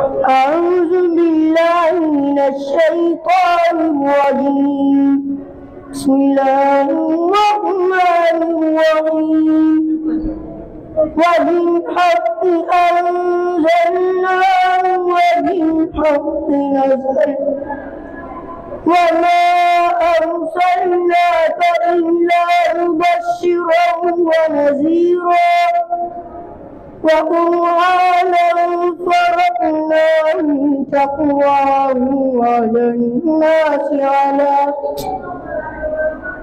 أعوذ بالله من الشيطان الرجيم. بسم الله الرحمن الرحيم. وبالحق أنزلناه وبالحق نزل وما أرسلناك إلا مبشرا ونذيرا وقرآنا فرقناه تقرأه على الناس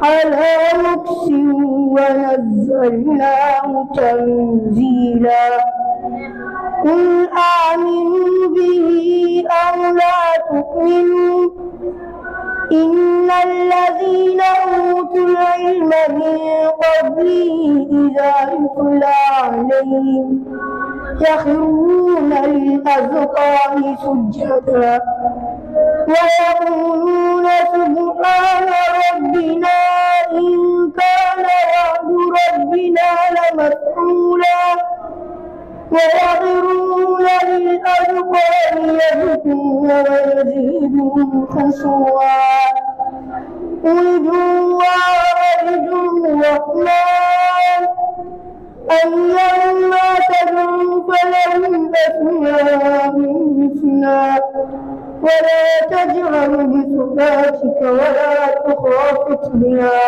على مكث ونزلناه تنزيلا. قل آمنوا به أو لا تؤمنوا إن الذين أوتوا العلم من قبله إذا يتلى عليهم يخرون للأذقان سجدا ويقولون سبحان ربنا إن كان وعد ربنا لمفعولا ويخرون للأذقان يبكون ويزيدهم خشوعا. قل ادعوا الرحمن أيما تدعوا فله الأسماء الحسنى ولا تجهر بصلاتك ولا تخافت بها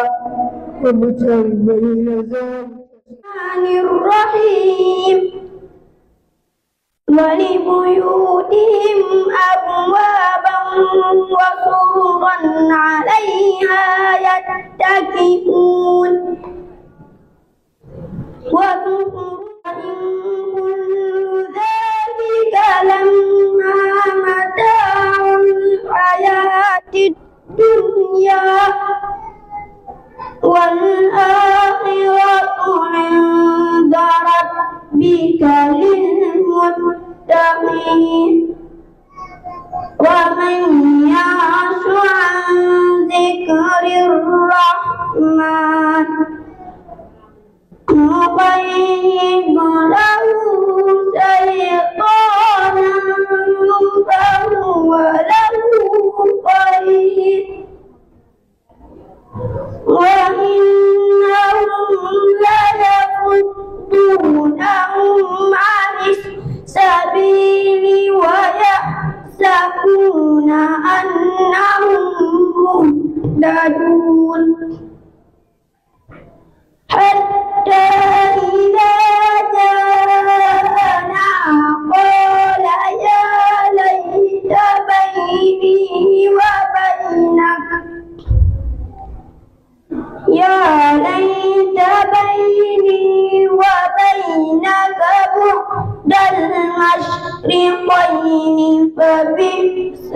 وابتغ بين ذلك. الرحمن الرحيم. ولبيوتهم أبوابا وسررا عليها يتكئون كل ذلك لما متاع الحياة الدنيا والآخرة عند ربك للمتقين. ومن يعش عن ذكر الرحمن نقيض له شيطانا فهو له قرين وإنهم ليصدونهم عن السبيل ويحسبون أنهم مهتدون حتى إذا جاءنا قال يا ليت بيني وبينك بعد المشرقين فبئس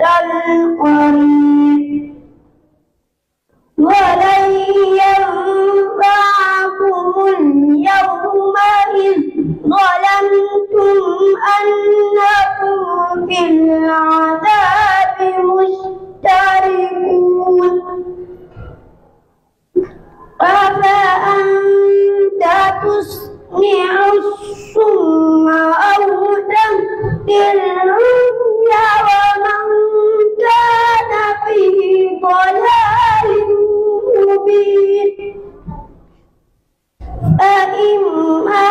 القرين. ولن ينفعكم اليوم إذ ظلمتم أنكم في العذاب مشتركون. أفأنت تسمع الصم أو تهدي العمي ومن كان في ضلال مبين. فإما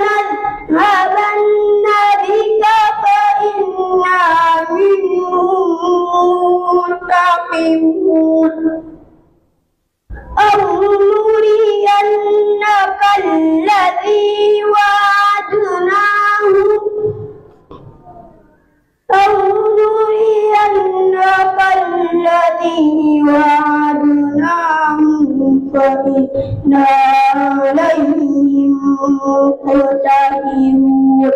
نذهبن بك فإنا منهم منتقمون أو نرينك الذي وعدناهم فإنا عليهم مقتدرون.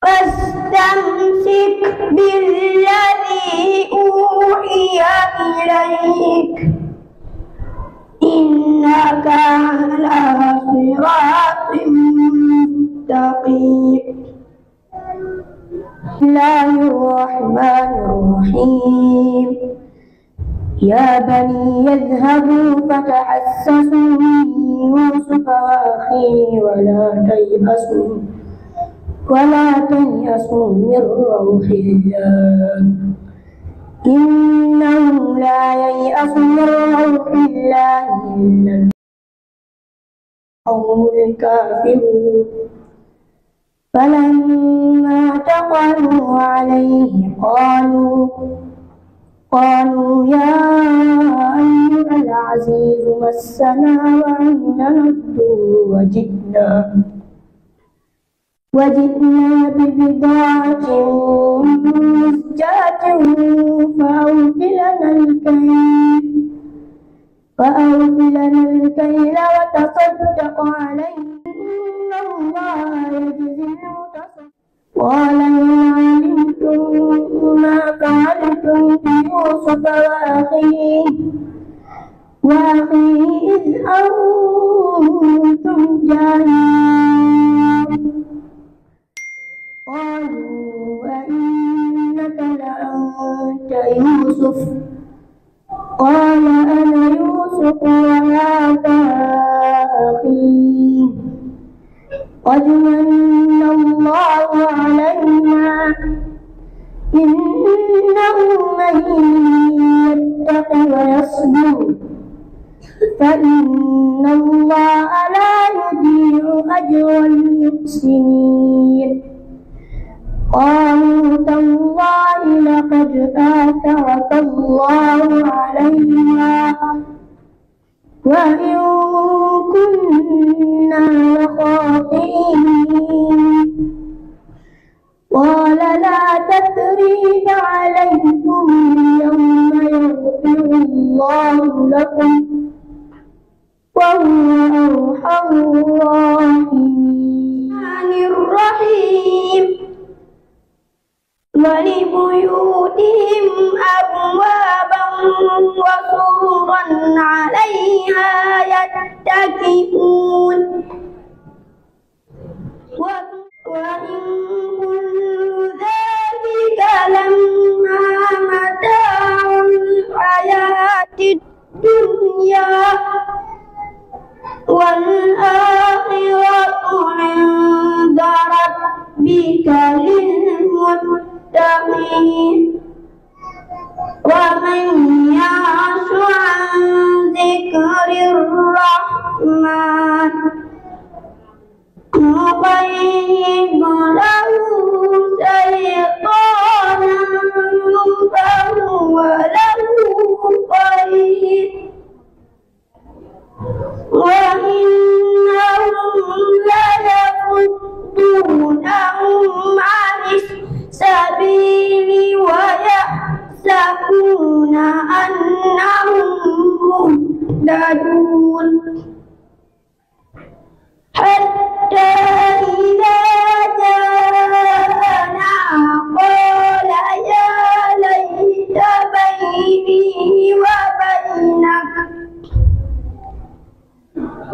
فاستمسك بالذي أوحي إليك إنك على صراط مستقيم. بسم الله الرحمن الرحيم. يا بني يذهبوا فتحسسوا من يوسف وأخيه ولا تيأسوا ولا تيأسوا من روح الله إنه لا ييأس من روح الله إلا القوم الكافرون فلما دخلوا عليه قالوا يا أيها العزيز مسنا وأهلنا الضر وجئنا ببضاعة مزجاة فأوف لنا الكيل وتصدق علينا إن الله يجزي المتصدقين قال إن علمتم ما فعلتم بيوسف وأخيه إذ أنتم جاهلون قالوا أئنك لأنت يوسف قال أنا يوسف وهذا أخي قد من الله علينا إنه من يتق ويصبر فإن الله لا يضيع أجر المحسنين قالوا تالله لقد آثرك الله علينا وإن كنا لخاطئين قال لا تثريب عليكم اليوم يغفر الله لكم وهو أرحم الراحمين ولبيوتهم أبوابا وسررا عليها يتكئون وإن كل ذلك لما متاع الحياة الدنيا والآخرة عند ربك للمتقين ومن يعش عن ذكر الرحمن نقيض له شيطانا فهو له قرين وإنهم ليصدونهم عن السبيل ويحسبون أنهم مهتدون حتى إذا جاءنا قال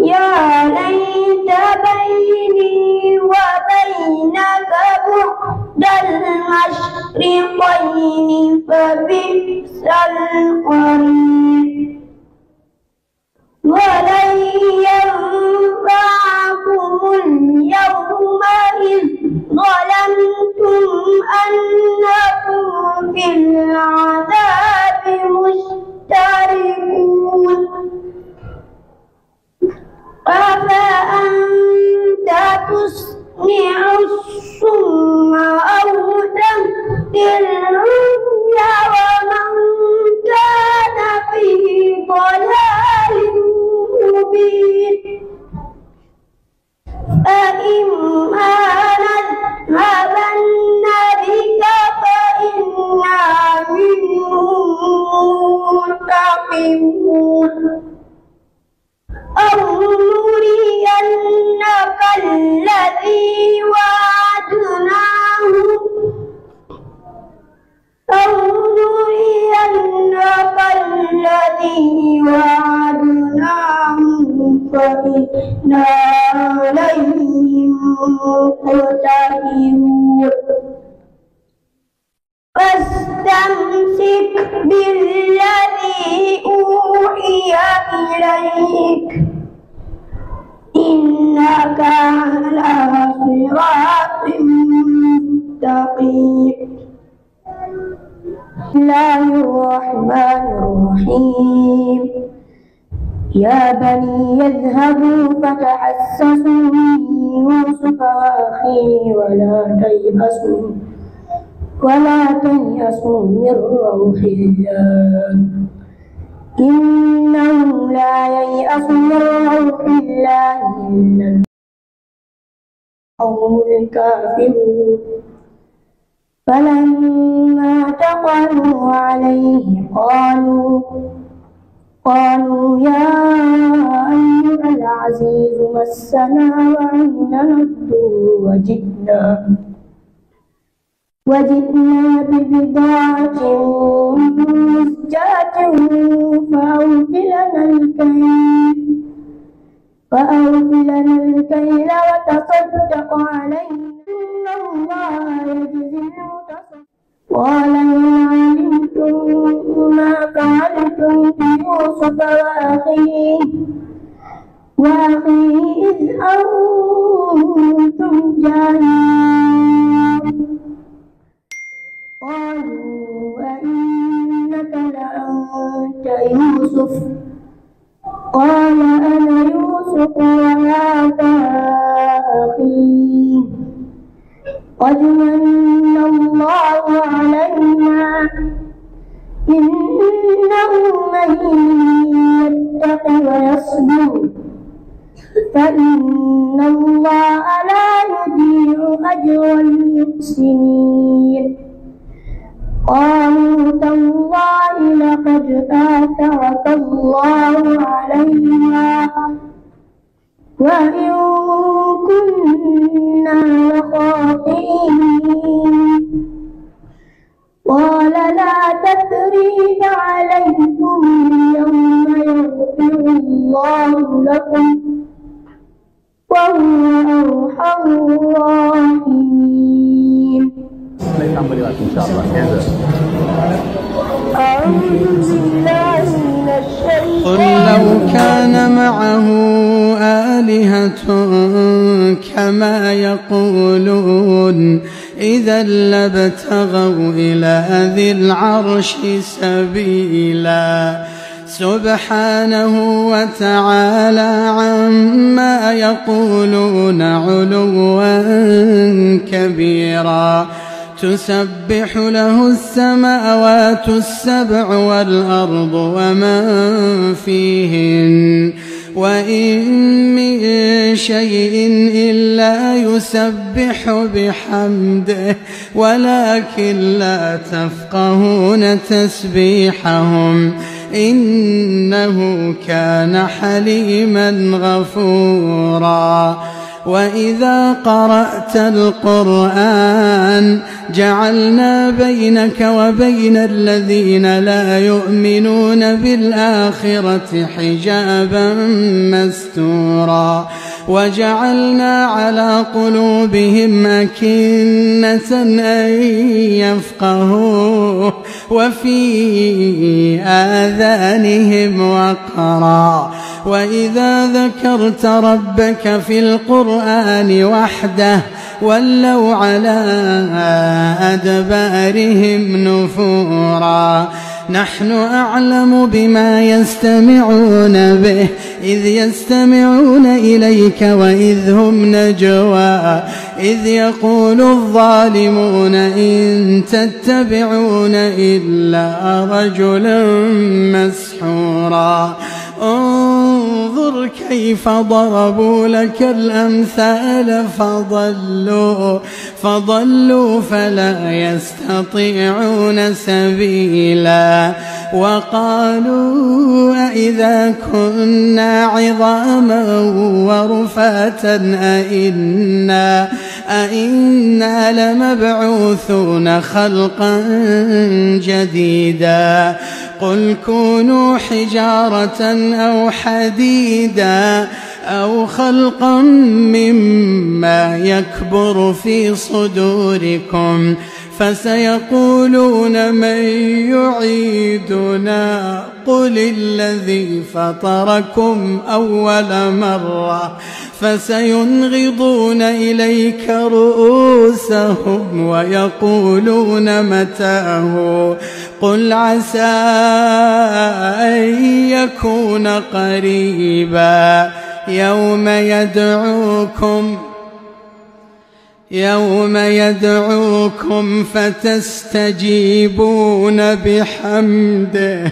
يا ليت بيني وبينك بعد المشرقين فبئس القرين ولن ينفعكم اليوم إذ ظلمتم أنكم في العذاب مشتركون أفأنت تسمع الصم أو تهدي العمي ومن كان في ضلال مبين فإما نذهبن الرقيب. بسم الله الرحمن الرحيم. يا بني يذهبوا فتحسسوا من يوسف وأخيه ولا تيأسوا من روح الله إنه لا ييأس من روح الله إلا القوم الكافرون. فلما دخلوا عليه قالوا يا أيها العزيز مسنا وأهلنا الضر وجئنا ببضاعة مزجاة فأوف لنا الكيل وتصدق علينا إن الله يجزي المتصدقين. قال إن علمتم ما فعلتم بيوسف وأخيه إذ أنتم جاهلون قالوا أئنك لأنت يوسف قال أنا يوسف وهذا أخي قد من الله علينا إنه من يتق ويصبر فإن الله لا يضيع أجر المحسنين. قالوا تالله لقد آثرك الله علينا وإن كنا لخاطئين. قال لا تثريب عليكم اليوم يغفر الله لكم وهو أرحم الراحمين. قل لو كان معه آلهة كما يقولون إذا لابتغوا إلى ذي العرش سبيلا سبحانه وتعالى عما يقولون علوا كبيرا تسبح له السماوات السبع والأرض ومن فيهن وإن من شيء إلا يسبح بحمده ولكن لا تفقهون تسبيحهم إنه كان حليما غفورا. وإذا قرأت القرآن جعلنا بينك وبين الذين لا يؤمنون بالآخرة حجابا مستورا وجعلنا على قلوبهم أكنة أن يفقهوه وفي آذانهم وقرا وإذا ذكرت ربك في القرآن وحده ولوا على أدبارهم نفورا. نحن أعلم بما يستمعون به إذ يستمعون إليك وإذ هم نجوى إذ يقول الظالمون إن تتبعون إلا رجلا مسحورا. انظر كيف ضربوا لك الأمثال فضلوا فلا يستطيعون سبيلا. وقالوا أئذا كنا عظاما ورفاتا أئنا لمبعوثون خلقا جديدا. قل كونوا حجارة أو حديدا أو خلقا مما يكبر في صدوركم فسيقولون من يعيدنا قل الذي فطركم أول مرة فسينغضون إليك رؤوسهم ويقولون متاه قل عسى أن يكون قريبا يوم يدعوكم فتستجيبون بحمده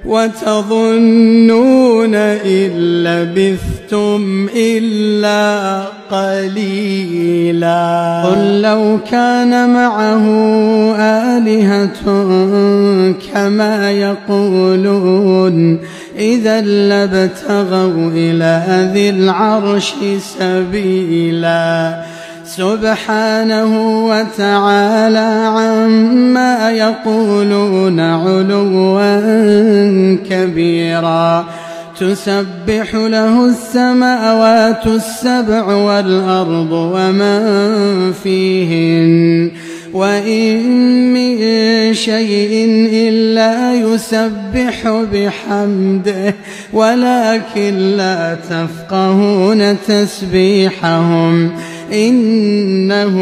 وتظنون إن لبثتم إلا قليلا قل لو كان معه آلهة كما يقولون إذا لابتغوا إلى ذي العرش سبيلا سبحانه وتعالى عما يقولون علوا كبيرا تسبح له السماوات السبع والأرض ومن فيهن وإن من شيء إلا يسبح بحمده ولكن لا تفقهون تسبيحهم إنه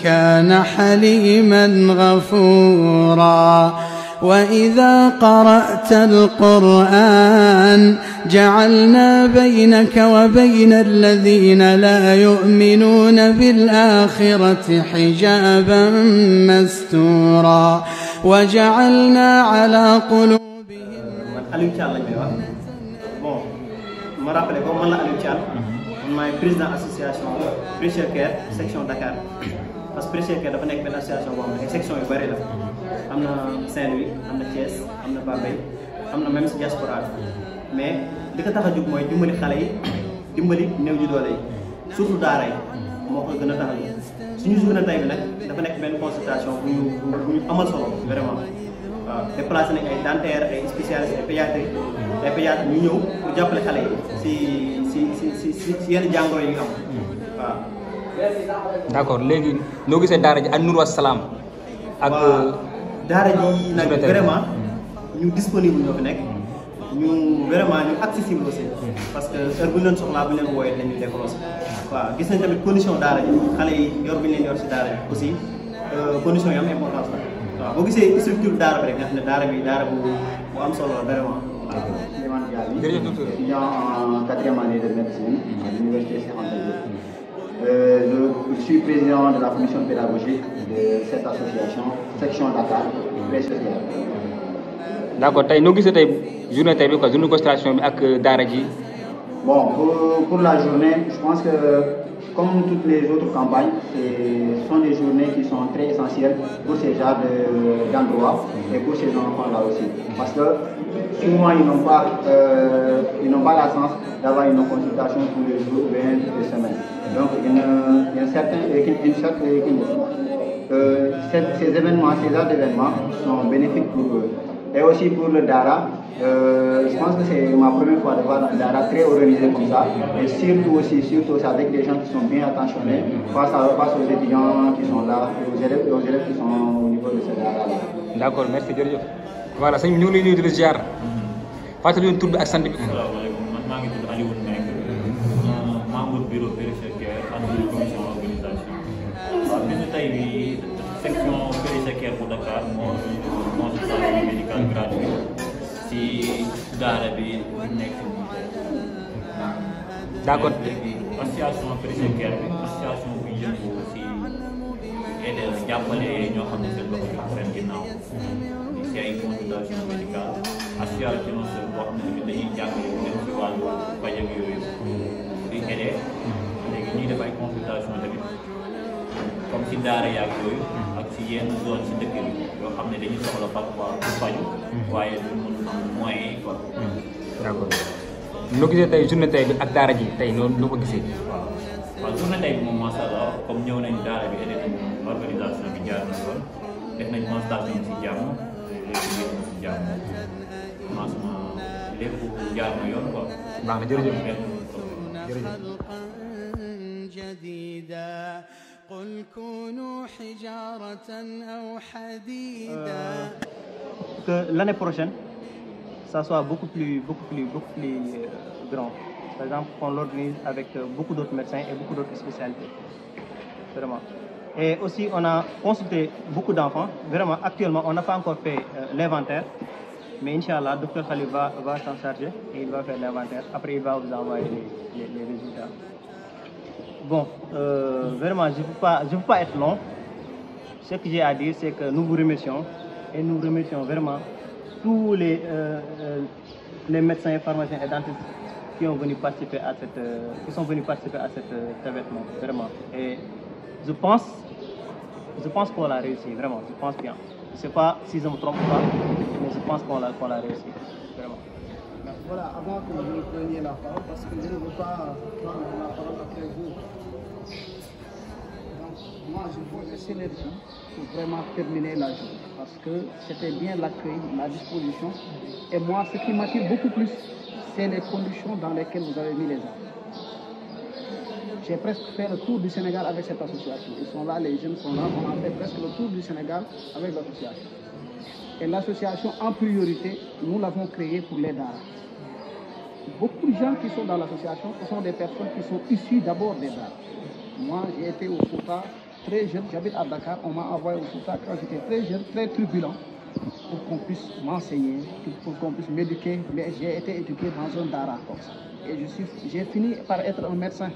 كان حليما غفورا وإذا قرأت القرآن جعلنا بينك وبين الذين لا يؤمنون بالآخرة حجابا مستورا وجعلنا على قلوبهم ma rappelé ko man la Aliou Thial man maay président association Prêcheurs Cœur section Dakar parce que Prêcheurs Cœur dafa nekk benn association boo xam ne ay section yu bëri la am na Saint-Louis am na Thiès am na Bambey am na même si diaspora mais li ko tax a jóg mooy dimbali xale yi dimbali néew ji doole yi surtout daara yi moo ko gën a tax a jóg suñu journée tey bi nag dafa nekk benn consultation bu ñu amal solo vraiment waaw déplacé nañ ay dentaire ay spécialistes ay pédiatres ñu ñëw pour jàppale xale yi si yenn jàngoro yi nga am waaw. d'accord léegi noo gisee daara ji ak Nour wa Salaam ak daara ji nag vraiment ñu disponible ñoo fi nekk ñu vraiment ñu accessible aussi parce que heure bu ñu leen soxlaa bu ñu leen wooyee dañuy décroché waaw gis nañ tamit condition daara ji xale yi yor bi ñu leen yor si daara ji aussi condition yi am importance la waaw boo gisee structure daara bi rek nga xam ne daara bu am solo la vraiment. jërëjëf docteur. Étudiant en 4e année de médecine à l'université Cheikh Anta Diop. Je suis président de la commission pédagogique de cette association section Dakar Prêcheurs Cœur. d'accord tey noo gisee tey journée tey bi quoi journée constellation bi ak daara ji. Bon pour la journée je pense que comme toutes les autres campagnes ce sont des journées qui sont très essentielles pour ces genres d'endroits et pour ces enfants-là aussi parce que souvent ils n'ont pas la chance d'avoir une consultation tous les jours ou bien toutes les semaines. Donc ces événements, ces genres d'événements sont bénéfiques pour eux. Et aussi pour le Dara, je pense que c'est ma première fois de voir un Dara très organisé comme ça. Et surtout aussi avec des gens qui sont bien attentionnés face aux étudiants qui sont là, et aux élèves qui sont au niveau de ce Dara-là. D'accord, merci jërëjëf. Voilà sëñ bi ñu ngi lay nuyu di la ziar fàttali leen tur bi ak sant bi. Asalaamaaleykum man maa ngi tudd Aliou Mbengue membre bureau Prêcheurs Cœur ak commission organisation. waaw bisu tey bi section Prêcheurs Cœur bu Dakar moo consultation médicale gratuite si daara bi nekk d'accord léegi association Prêcheurs Cœur bi association bu yëngu si aider jàppale ñoo xam ne seen loxo jox seen ginnaaw si ay consultation médicale association boo xam ne tamit dañuy jàppale dem si wàllu faj ak yooyu di aider léegi ñuy def ay consultation tamit comme si daara yaag yooyu ak si yenn zone si dëkk bi yoo xam ne dañuy soxla parfois pour faju waaye du mën am moyen yi quoi. d'accord noo gisee tey journée tey bi ak daara ji tey noonu loo ko gisee. waaw journée tey bi moom macha allah comme ñëw nañ daara bi aidé nañ organisation bi jaar na yoon def nañ constatation si jàmm léegi yëpp si jàmm commencement lépp jaar na yoon quoi. baax na jërëjëf. خلقا جديدا قل كونوا حجارة أو حديدا. Que l'année prochaine, ça soit beaucoup plus grand. Par exemple, qu'on l'organise avec beaucoup d'autres médecins et beaucoup d'autres spécialités. Vraiment. Et aussi, on a consulté beaucoup d'enfants. Vraiment, actuellement, on n'a pas encore fait l'inventaire. Mais Inch'Allah, le docteur Khalil va s'en charger et il va faire l'inventaire. Après, il va vous envoyer les résultats. Bon, vraiment, je ne veux pas être long. Ce que j'ai à dire, c'est que nous vous remercions. Et nous remercions vraiment tous les médecins, pharmaciens et dentistes qui sont venus participer à cet événement, vraiment. Et je pense qu'on l'a réussi, vraiment, je pense bien. Je ne sais pas si je me trompe pas, mais je pense qu'on l'a réussi, vraiment. Voilà, avant que vous preniez la parole, parce que je ne veux pas prendre la parole après vous. Donc, moi, je vous laisser les gens pour vraiment terminer la journée, parce que c'était bien l'accueil, la disposition. Et moi, ce qui m'attire beaucoup plus, c'est les conditions dans lesquelles vous avez mis les gens. J'ai presque fait le tour du Sénégal avec cette association. Ils sont là, les jeunes sont là, on a fait presque le tour du Sénégal avec l'association. Et l'association, en priorité, nous l'avons créée pour les Dara. Beaucoup de gens qui sont dans l'association, ce sont des personnes qui sont issues d'abord des Dara. Moi, j'ai été au Fouta très jeune, j'habite à Dakar, on m'a envoyé au Fouta quand j'étais très jeune, très turbulent, pour qu'on puisse m'enseigner, pour qu'on puisse m'éduquer. Mais j'ai été éduqué dans un Dara comme ça. Et j'ai fini par être un médecin.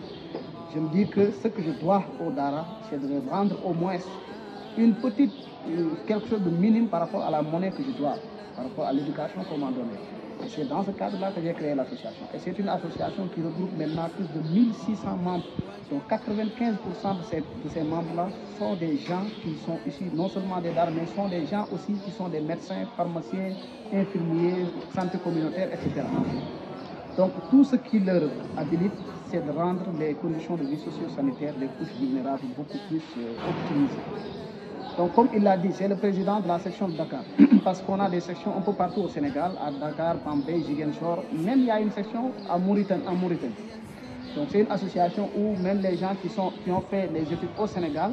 Je me dis que ce que je dois au Dara, c'est de rendre au moins quelque chose de minime par rapport à la monnaie que je dois, par rapport à l'éducation qu'on m'a donnée. Et c'est dans ce cadre-là que j'ai créé l'association. Et c'est une association qui regroupe maintenant plus de 1600 membres. Donc 95% de ces membres-là sont des gens qui sont issus non seulement des Dara, mais sont des gens aussi qui sont des médecins, pharmaciens, infirmiers, santé communautaire, etc. Donc tout ce qui leur habilite, c'est de rendre les conditions de vie socio-sanitaire des couches vulnérables beaucoup plus optimisées. Donc comme il l'a dit, c'est le président de la section de Dakar, parce qu'on a des sections un peu partout au Sénégal, à Dakar, Bambey, Ziguinchor, même il y a une section en Mauritanie. Donc c'est une association où même les gens qui ont fait les études au Sénégal,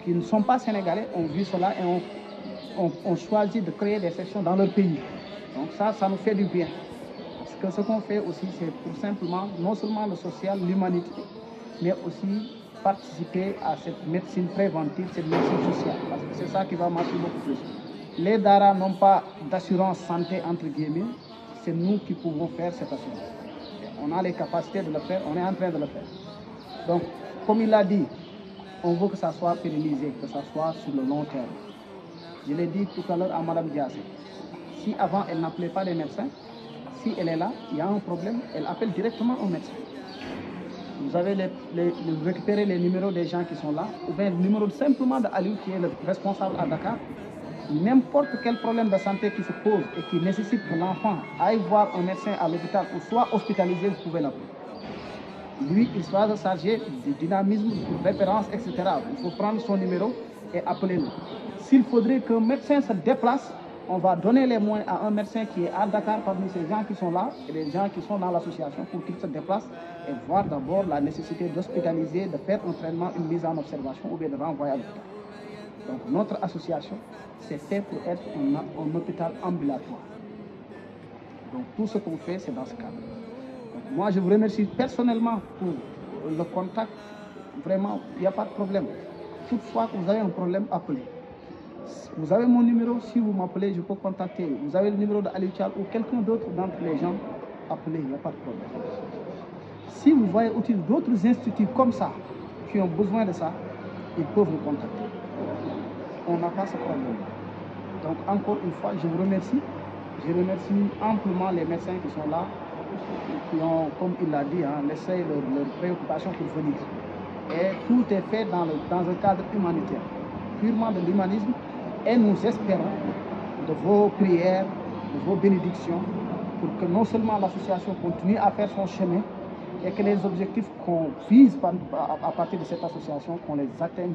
qui ne sont pas sénégalais, ont vu cela et ont choisi de créer des sections dans leur pays. Donc ça nous fait du bien. Parce que ce qu'on fait aussi, c'est pour simplement, non seulement le social, l'humanité, mais aussi participer à cette médecine préventive, cette médecine sociale. Parce que c'est ça qui va marcher beaucoup plus. Les Dara n'ont pas d'assurance santé, entre guillemets. C'est nous qui pouvons faire cette assurance. On a les capacités de le faire, on est en train de le faire. Donc, comme il l'a dit, on veut que ça soit pérennisé, que ça soit sur le long terme. Je l'ai dit tout à l'heure à Mme Diazé. Si avant, elle n'appelait pas des médecins, si elle est là, il y a un problème, elle appelle directement un médecin. Vous avez récupérer les numéros des gens qui sont là, ou bien le numéro simplement d'Aliou qui est le responsable à Dakar. N'importe quel problème de santé qui se pose et qui nécessite que l'enfant aille voir un médecin à l'hôpital ou soit hospitalisé, vous pouvez l'appeler. Lui, il sera chargé du dynamisme, de référence, etc. Il faut prendre son numéro et appeler-le. S'il faudrait qu'un médecin se déplace, on va donner les moyens à un médecin qui est à Dakar parmi ces gens qui sont là et les gens qui sont dans l'association pour qu'ils se déplacent et voir d'abord la nécessité d'hospitaliser, de faire un traitement, une mise en observation ou bien de renvoyer à l'hôpital. Donc notre association, c'est fait pour être un hôpital ambulatoire. Donc tout ce qu'on fait, c'est dans ce cadre. Donc, moi, je vous remercie personnellement pour le contact. Vraiment, il n'y a pas de problème. Toutefois que vous avez un problème, appelez. Vous avez mon numéro, si vous m'appelez, je peux contacter. Vous avez le numéro d'Aliou Thial ou quelqu'un d'autre d'entre les gens, appelez, il n'y a pas de problème. Si vous voyez utile d'autres instituts comme ça, qui ont besoin de ça, ils peuvent vous contacter. On n'a pas ce problème. Donc encore une fois, je vous remercie. Je remercie amplement les médecins qui sont là, qui ont, comme il l'a dit, laissé leur préoccupation pour venir. Et tout est fait dans un cadre humanitaire, purement de l'humanisme. Et nous espérons de vos prières, de vos bénédictions, pour que non seulement l'association continue à faire son chemin, et que les objectifs qu'on vise à partir de cette association, qu'on les atteigne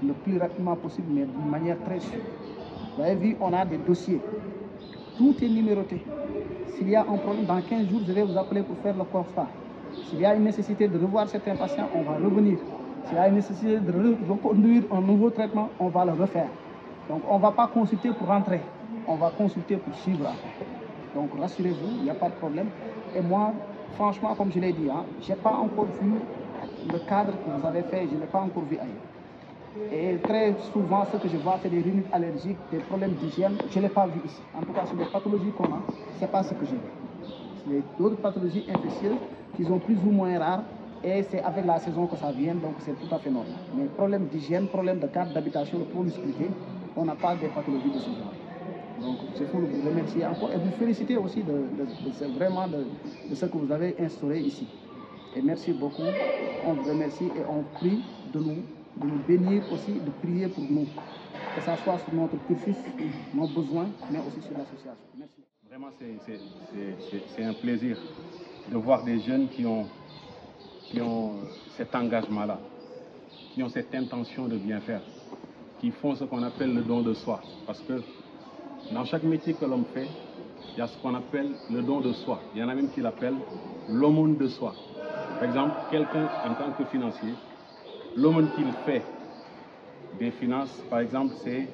le plus rapidement possible, mais d'une manière très sûre. Vous avez vu, on a des dossiers. Tout est numéroté. S'il y a un problème, dans 15 jours, je vais vous appeler pour faire le constat. S'il y a une nécessité de revoir certains patients, on va revenir. S'il y a une nécessité de reconduire un nouveau traitement, on va le refaire. Donc on ne va pas consulter pour rentrer, on va consulter pour suivre. Donc rassurez-vous, il n'y a pas de problème. Et moi, franchement, comme je l'ai dit, je n'ai pas encore vu le cadre que vous avez fait, je ne l'ai pas encore vu ailleurs. Et très souvent, ce que je vois, c'est des rhinites allergiques, des problèmes d'hygiène. Je ne l'ai pas vu ici. En tout cas, sur les pathologies qu'on a, ce n'est pas ce que j'ai vu. Les d'autres pathologies infectieuses qui sont plus ou moins rares, et c'est avec la saison que ça vient, donc c'est tout à fait normal. Mais problème d'hygiène, problème de cadre d'habitation, pour l'expliquer, on n'a pas de pathologies de ce genre. Donc, c'est pour vous remercier encore et vous féliciter aussi vraiment de ce que vous avez instauré ici. Et merci beaucoup. On vous remercie et on prie de nous bénir aussi, de prier pour nous. Que ça soit sur notre cursus, nos besoins, mais aussi sur l'association. Merci. Vraiment, c'est un plaisir de voir des jeunes qui ont cet engagement-là, qui ont cette intention de bien faire, qui font ce qu'on appelle le don de soi. Parce que dans chaque métier que l'homme fait, il y a ce qu'on appelle le don de soi. Il y en a même qui l'appellent l'aumône de soi. Par exemple, quelqu'un en tant que financier, l'aumône qu'il fait des finances, par exemple, c'est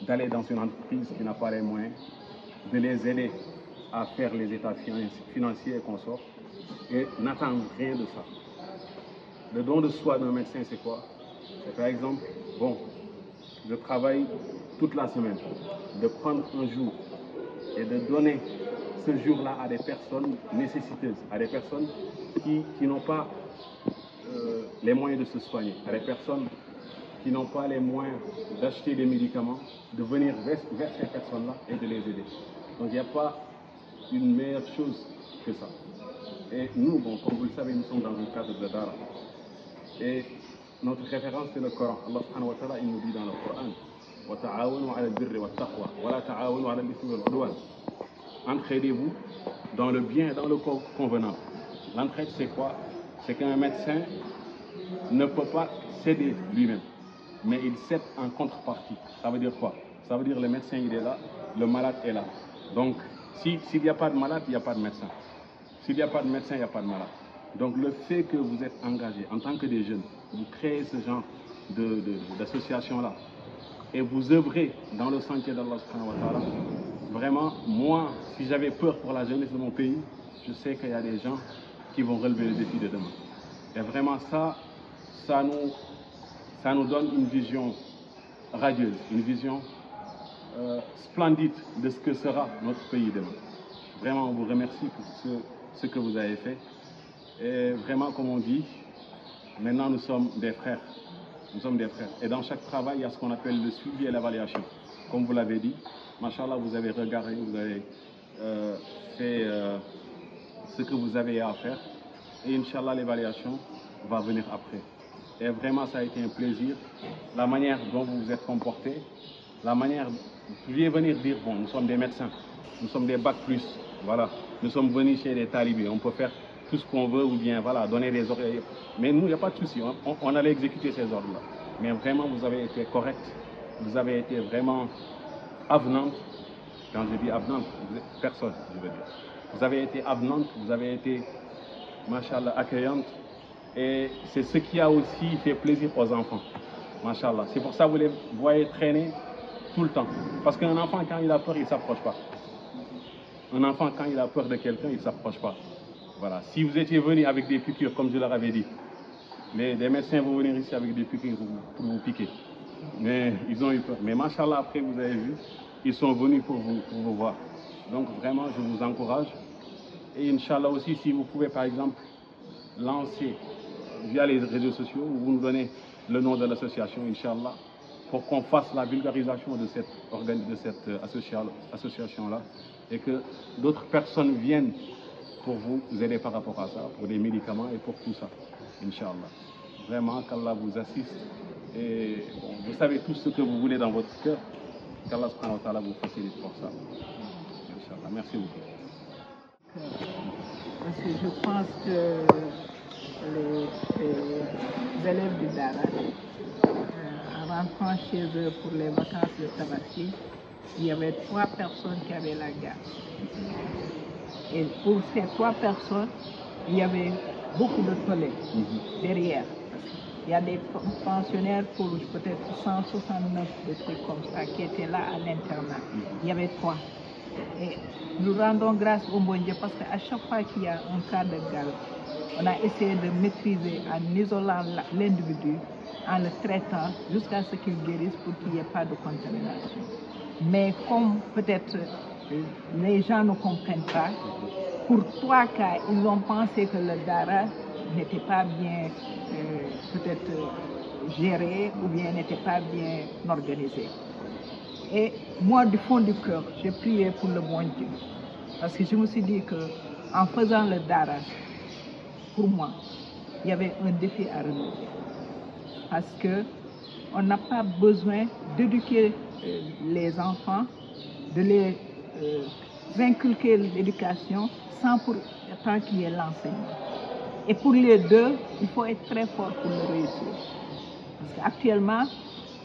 d'aller dans une entreprise qui n'a pas les moyens, de les aider à faire les états financiers et consorts, et n'attendre rien de ça. Le don de soi d'un médecin, c'est quoi? C'est par exemple, bon, je travaille toute la semaine, de prendre un jour et de donner ce jour-là à des personnes nécessiteuses, à des personnes qui n'ont pas les moyens de se soigner, à des personnes qui n'ont pas les moyens d'acheter des médicaments, de venir vers ces personnes-là et de les aider. Donc il n'y a pas une meilleure chose que ça. Et nous, bon, comme vous le savez, nous sommes dans un cadre de Dara. Et notre référence, c'est le Coran. Allah subhanahu wa ta'ala, il nous dit dans le Coran, entraidez-vous dans le bien et dans le convenable. L'entraide, c'est quoi? C'est qu'un médecin ne peut pas s'aider lui-même, mais il s'aide en contrepartie. Ça veut dire quoi? Ça veut dire le médecin, il est là, le malade est là. Donc, s'il n'y a pas de malade, il n'y a pas de médecin. S'il n'y a pas de médecin, il n'y a pas de malade. Donc, le fait que vous êtes engagé en tant que des jeunes, vous créez ce genre d'association-là, et vous œuvrez dans le sentier d'Allah subhanahu wa ta'ala, vraiment, moi, si j'avais peur pour la jeunesse de mon pays, je sais qu'il y a des gens qui vont relever le défi de demain. Et vraiment, ça nous donne une vision radieuse, une vision splendide de ce que sera notre pays demain. Vraiment, on vous remercie pour ce que vous avez fait. Et vraiment, comme on dit, maintenant nous sommes des frères. Nous sommes des frères. Et dans chaque travail, il y a ce qu'on appelle le suivi et l'évaluation. Comme vous l'avez dit, machallah, vous avez regardé, vous avez fait ce que vous avez à faire. Et Inch'Allah, l'évaluation va venir après. Et vraiment, ça a été un plaisir. La manière dont vous vous êtes comporté, la manière, vous pouviez venir dire, bon, nous sommes des médecins, nous sommes des bacs plus, voilà. Nous sommes venus chez des talibés, on peut faire tout ce qu'on veut ou bien, voilà, donner des ordres. Mais nous, il n'y a pas de souci, on allait exécuter ces ordres-là. Mais vraiment, vous avez été correct, vous avez été vraiment avenante. Quand je dis avenante, personne, je veux dire. Vous avez été avenante, vous avez été, machallah, accueillante. Et c'est ce qui a aussi fait plaisir aux enfants, machallah. C'est pour ça que vous les voyez traîner tout le temps. Parce qu'un enfant, quand il a peur, il ne s'approche pas. Un enfant, quand il a peur de quelqu'un, il ne s'approche pas. Voilà. Si vous étiez venu avec des piqûres, comme je leur avais dit, des médecins vont venir ici avec des piqûres pour vous piquer. Mais ils ont eu peur. Mais machallah, après, vous avez vu, ils sont venus pour vous voir. Donc vraiment, je vous encourage. Et Inch'Allah aussi, si vous pouvez, par exemple, lancer via les réseaux sociaux, vous nous donnez le nom de l'association, Inch'Allah, pour qu'on fasse la vulgarisation de cette association-là et que d'autres personnes viennent pour vous aider par rapport à ça, pour des médicaments et pour tout ça, Inch'Allah. Vraiment, qu'Allah vous assiste et bon, vous savez tout ce que vous voulez dans votre cœur, qu'Allah subhanahu wa ta'ala vous facilite pour ça. Inch'Allah. Merci beaucoup. Parce que je pense que les élèves du Dara, en rentrant chez eux pour les vacances de Tabaski, il y avait 3 personnes qui avaient la garde. Et pour ces 3 personnes, il y avait beaucoup de toilettes derrière. Il y a des pensionnaires pour peut-être 169 des trucs comme ça qui étaient là à l'internat. Il y avait 3. Et nous rendons grâce au bon Dieu parce qu'à chaque fois qu'il y a un cas de gale, on a essayé de maîtriser en isolant l'individu, en le traitant jusqu'à ce qu'il guérisse pour qu'il n'y ait pas de contamination. Mais comme peut-être les gens ne comprennent pas, pour 3 cas, ils ont pensé que le Dara n'était pas bien peut-être géré ou bien n'était pas bien organisé. Et moi, du fond du cœur, j'ai prié pour le bon Dieu. Parce que je me suis dit qu'en faisant le Dara, pour moi, il y avait un défi à relever. Parce qu'on n'a pas besoin d'éduquer les enfants, de les inculquer l'éducation sans pour autant qu'il y ait l'enseignement. Et pour les deux, il faut être très fort pour le réussir. Parce qu'actuellement,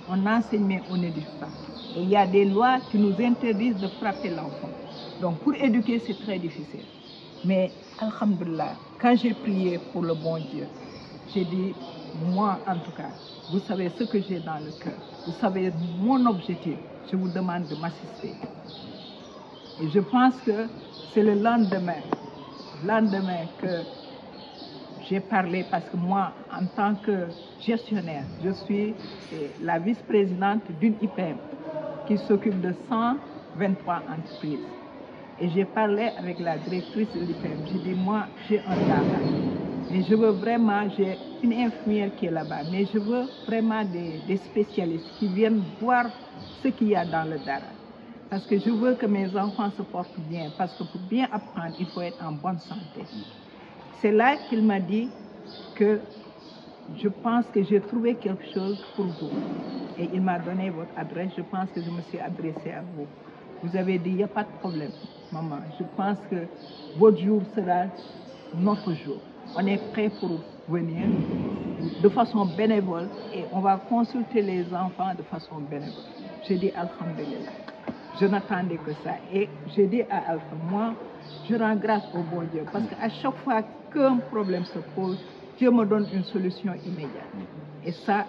on enseigne mais on n'éduque pas. Et il y a des lois qui nous interdisent de frapper l'enfant. Donc pour éduquer, c'est très difficile. Mais, alhamdoulilah, quand j'ai prié pour le bon Dieu, j'ai dit, moi en tout cas, vous savez ce que j'ai dans le cœur. Vous savez mon objectif. Je vous demande de m'assister. Et je pense que c'est le lendemain que j'ai parlé parce que moi, en tant que gestionnaire, je suis la vice-présidente d'une IPM qui s'occupe de 123 entreprises. Et j'ai parlé avec la directrice de l'IPM. J'ai dit, moi, j'ai un Dara. Mais je veux vraiment, j'ai une infirmière qui est là-bas, mais je veux vraiment des spécialistes qui viennent voir ce qu'il y a dans le Dara. Parce que je veux que mes enfants se portent bien. Parce que pour bien apprendre, il faut être en bonne santé. C'est là qu'il m'a dit que je pense que j'ai trouvé quelque chose pour vous. Et il m'a donné votre adresse. Je pense que je me suis adressée à vous. Vous avez dit, il n'y a pas de problème, maman. Je pense que votre jour sera notre jour. On est prêt pour venir de façon bénévole et on va consulter les enfants de façon bénévole. J'ai dit, alhamdulillah. Je n'attendais que ça. Et j'ai dit à Alpha, moi, je rends grâce au bon Dieu. Parce qu'à chaque fois qu'un problème se pose, Dieu me donne une solution immédiate. Et ça,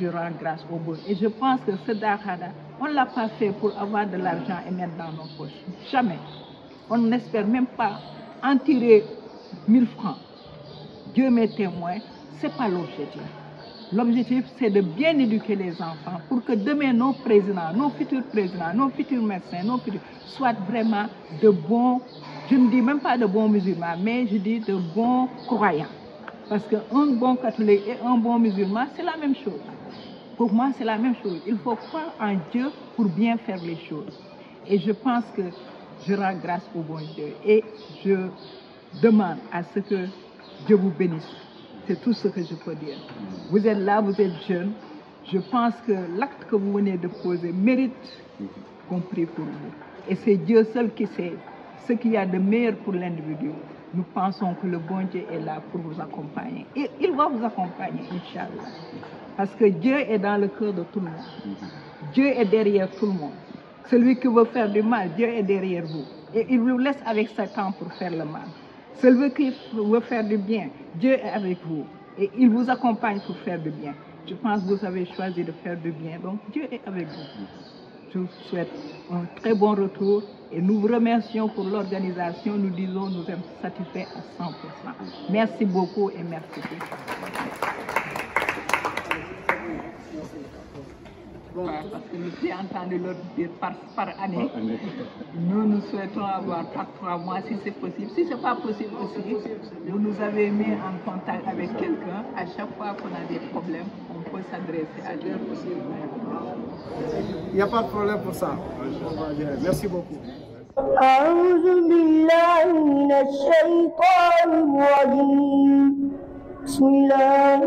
je rends grâce au bon Dieu. Et je pense que ce Dara, on ne l'a pas fait pour avoir de l'argent et mettre dans nos poches. Jamais. On n'espère même pas en tirer 1000 francs. Dieu m'est témoin, ce n'est pas l'objectif. L'objectif, c'est de bien éduquer les enfants pour que demain, nos présidents, nos futurs médecins, nos futurs, soient vraiment de bons, je ne dis même pas de bons musulmans, mais je dis de bons croyants. Parce qu'un bon catholique et un bon musulman, c'est la même chose. Pour moi, c'est la même chose. Il faut croire en Dieu pour bien faire les choses. Et je pense que je rends grâce au bon Dieu. Et je demande à ce que Dieu vous bénisse. C'est tout ce que je peux dire. Vous êtes là, vous êtes jeune. Je pense que l'acte que vous venez de poser mérite qu'on prie pour vous. Et c'est Dieu seul qui sait ce qu'il y a de meilleur pour l'individu. Nous pensons que le bon Dieu est là pour vous accompagner. Et il va vous accompagner, Inch'Allah. Parce que Dieu est dans le cœur de tout le monde. Dieu est derrière tout le monde. Celui qui veut faire du mal, Dieu est derrière vous. Et il vous laisse avec Satan pour faire le mal. Celui qui veut faire du bien, Dieu est avec vous. Et il vous accompagne pour faire du bien. Je pense que vous avez choisi de faire du bien. Donc Dieu est avec vous. Je vous souhaite un très bon retour. Et nous vous remercions pour l'organisation. Nous disons nous sommes satisfaits à 100%. Merci beaucoup et merci beaucoup. Parce que j'ai entendu l'autre dire par année. Nous souhaitons avoir par 3 mois si c'est possible. Si ce n'est pas possible aussi, vous nous avez mis en contact avec quelqu'un. À chaque fois qu'on a des problèmes, on peut s'adresser à Dieu. Il n'y a pas de problème pour ça. Merci beaucoup. أعوذ بالله من الشيطان الرجيم بسم الله